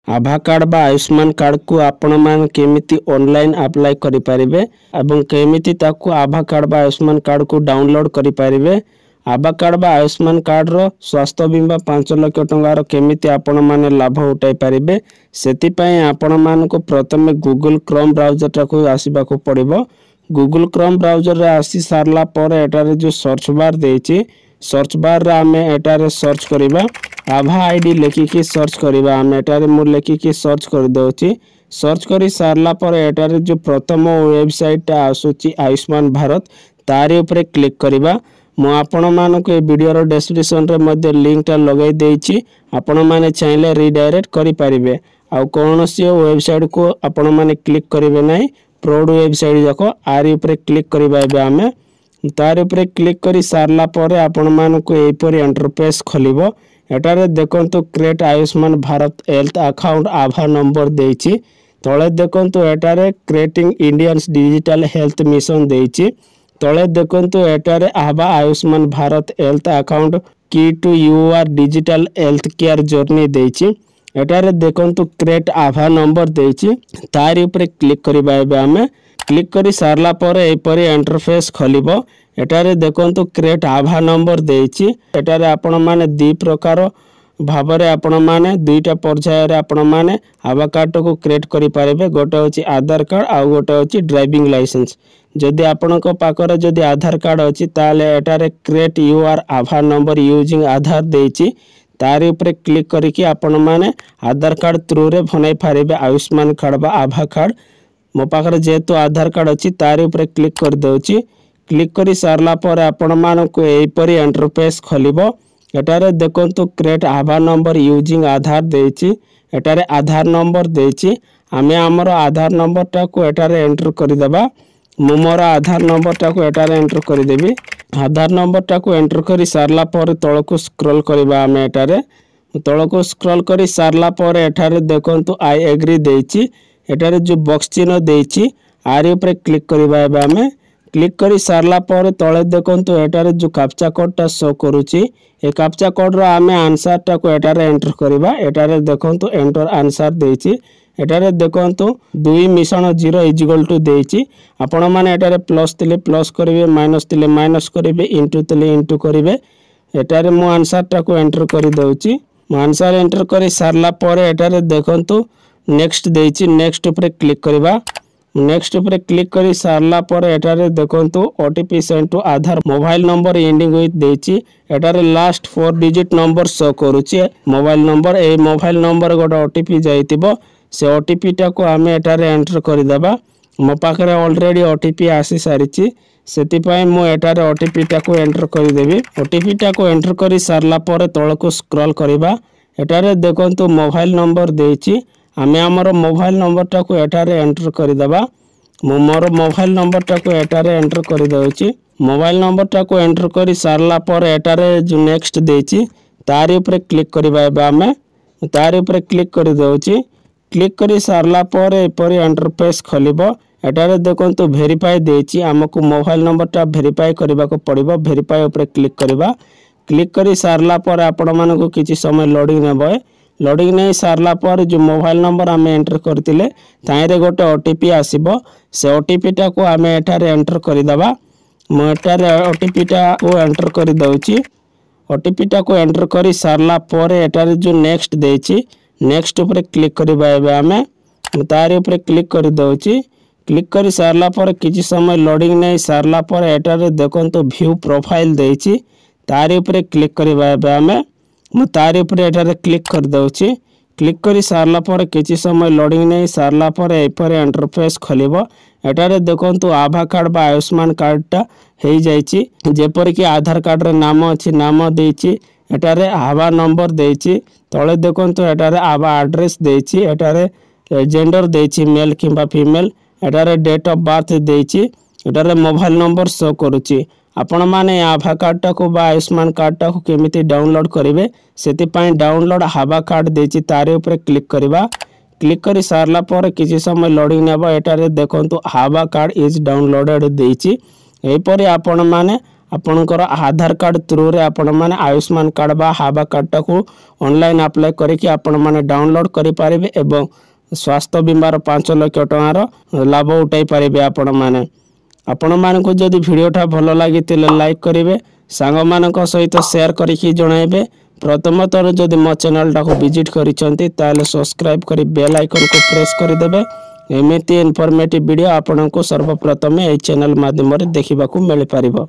आभा card बा Ayushman card को आपण मान केमिति ऑनलाइन अप्लाई करि परिबे एवं केमिति ताकू आभा कार्ड बा आयुष्मान कार्ड को डाउनलोड करि परिबे। आभा कार्ड बा आयुष्मान कार्ड रो स्वास्थ्य बीमा 5 लाख टंकार केमिति आपण माने लाभ उठाई परिबे सेति पई आपण मान को प्रथमे गूगल क्रोम ब्राउजर टाकू आसीबा को पड़िबो। गूगल क्रोम ब्राउजर रे आसी सारला पर एटारे जो सर्च बार देछि सर्च बार रे आमे एटारे सर्च करिबा आभा आईडी लेखिकी सर्च करिबा। आमे एटारे मु लेखिकी सर्च कर दोछि। सर्च करी सारला पर एटारे जो प्रथम वेबसाइट आसुची आयुष्मान भारत तारी ऊपर क्लिक करिबा। मु आपण मानको ए वीडियो रो डिस्क्रिप्शन रे मध्ये लिंक टा लगाई देछि आपण माने चाहिले रीडायरेक्ट करि परिबे। आ कोनोसी वेबसाइट को आपण माने क्लिक करिवे नै प्रोड वेबसाइट जाको आरी ऊपर क्लिक करिबा। एबे आमे तार ऊपर क्लिक करी सारला पर आपण मानको एपरि इंटरफेस खोलिबो। एटारे देखंतु create Ayushman Bharat health account आभा नंबर देछि तळे देखंतु एटारे creating Indians digital health mission देछि तळे देखंतु एटारे आभा Ayushman Bharat health account key to your digital health care journey देछि। एटारे देखंतु क्रिएट आभा नंबर देछि तार ऊपर क्लिक करिबा। एबे आमे क्लिक करी सारला पर एपरि इंटरफेस खोलिबो। एटारे देखंतु क्रिएट आभा नंबर देछि एटारे आपण माने दी प्रकार भाबरे आपण माने दुईटा पर्याय रे आपण माने आभा कार्ड को क्रिएट करि पारिबे। गोटे होची आधार कार्ड आ गोटे होची ड्राइविंग लाइसेंस। जदि आपणक पाखरे जदि आधार कार्ड अछि ताले एटारे क्रिएट यूआर आभा नंबर यूजिंग आधार देछि तारी ऊपर क्लिक करिकि आपण माने आधार कार्ड थ्रू रे बनाई पारिबे आयुष्मान कार्ड बा आभा कार्ड। मो पाखरे जेतु आधार कार्ड अछि तारी ऊपर क्लिक कर दोछि। क्लिक करी सारला पर आपण मानको एपरि इंटरफेस खोलिबो। एटारे देखंतु क्रिएट आभा नंबर यूजिंग आधार देछि एटारे आधार नंबर देछि आमे हमर आधार नंबर टा को एटारे एंटर करि देबा। मु मोर आधार नंबर टा को एटारे एंटर करि देबी। आधार नंबर टा को एंटर करी सारला पर तळको स्क्रॉल करिबा। आमे एटारे तळको स्क्रॉल करी सारला पर एटारे देखंतु आई एग्री देछि एटारे जो बॉक्स चिन्ह देछि आरी ऊपर क्लिक करिबा। एबे आमे क्लिक करी सारला पर तळे देखंतु एटारे जो कैप्चा कोड टा शो करूची ए कैप्चा कोड रो आमे आंसर टा को एटारे एंटर करिबा। एटारे देखंतु एंटर आंसर देछि एटारे देखंतु 2 मिशन 0 इक्वल टू देछि आपण माने एटारे प्लस तिले प्लस करिवे माइनस तिले माइनस करिवे इनटू तिले इनटू करिवे। एटारे मु आंसर टा को एंटर करि दउची। मु आंसर एंटर करी सारला पर एटारे देखंतु नेक्स्ट देछि नेक्स्ट ऊपर क्लिक करिबा। नेक्स्ट ऊपर क्लिक करी सारला पर एटारे देखंतु OTP send to Aadhaar mobile number ending with देछि एटारे लास्ट 4 डिजिट नंबर शो करूची मोबाइल नंबर। ए मोबाइल नंबर गोटे ओटीपी जाइतिबो से ओटीपी टा को आमे एटारे एंटर करि देबा। मो पाखरे ऑलरेडी ओटीपी आसी सारिची सेति पय मु एटारे ओटीपी टा को एंटर करि देबी। ओटीपी टा को एंटर करी सारला पर तळको स्क्रॉल करिबा। एटारे देखंतु मोबाइल नंबर देछि आमे हमर मोबाइल नंबर टा को एटारे एंटर करि देबा। मु मोर मोबाइल नंबर टा को एटारे एंटर करि दउची। मोबाइल नंबर टा को एंटर करी सारला पर एटारे जो नेक्स्ट देछि तारी ऊपर क्लिक करिबा। एबे आमे तारी ऊपर क्लिक करि दउची। क्लिक करी सारला पर एपरि इंटरफेस खोलिबो। एटारे देखंतु वेरीफाई देछि हमकु मोबाइल नंबर टा वेरीफाई करबा को पड़िबो। वेरीफाई ऊपर क्लिक करिबा। क्लिक करी सारला पर आपण मानको किछि समय लोडिंग नेबो। लोडिंग नै सारला पर जो मोबाइल नंबर आमे एंटर करतिले ताइरे गोटे ओटीपी आसीबो से ओटीपी टा को आमे एटारे एंटर करि दबा। मु एटारे ओटीपी टा को एंटर करि दउची। ओटीपी टा को एंटर करी सारला पर एटारे जो नेक्स्ट देछि नेक्स्ट ऊपर क्लिक करिबा। एबे आमे तार ऊपर क्लिक करि दउची। क्लिक करी सारला पर किछि समय लोडिंग नै सारला पर एटारे देखंतु व्यू प्रोफाइल देछि तार ऊपर क्लिक करिबा। एबे आमे मु तार ऊपर एटारे क्लिक कर दउची। क्लिक करी सारला पर किछि समय लोडिंग नै सारला पर एपर इंटरफेस खोलिबो। एटारे देखंतु आभा कार्ड बा आयुष्मान कार्ड टा हेई जाईची जेपर कि आधार कार्ड रे नाम अछि नाम देछि एटारे आभा नंबर देछि तळे देखंतु एटारे आभा एड्रेस देछि एटारे जेंडर देछि मेल किबा फीमेल एटारे डेट ऑफ बर्थ देछि एटारे मोबाइल नंबर शो करूची। आपण माने आभा कार्ड टा को बा आयुष्मान कार्ड टा को केमिति डाउनलोड करिवे सेति पई डाउनलोड आभा कार्ड देछि तारे ऊपर क्लिक करिबा। क्लिक करी सारला पर किछि समय लोडिंग नेबो। एटारे देखंतु आभा कार्ड इज डाउनलोडेड देछि एपरि आपण माने आपणकर आधार कार्ड थ्रू रे आपण माने आयुष्मान कार्ड बा हाबा कार्ड टाकू ऑनलाइन अप्लाई करिकि आपण माने डाउनलोड करि पारिबे एवं स्वास्थ्य बीमार 5 लाख टंकार लाभ उठाई पारिबे। आपण मानक जदि वीडियोटा भल लगी लाइक करेंगे, सांग मानक सहित शेयर करके जणाइबे। प्रथम थर जदि मो चैनल टाको विजिट करिसेंती ताले सब्सक्राइब करी बेल आइकन को प्रेस कर देबे। एमिति इनफॉर्मेटिव वीडियो आपन को सर्वप्रथम ए चैनल माध्यम रे देखिबा को मिल पारिबो।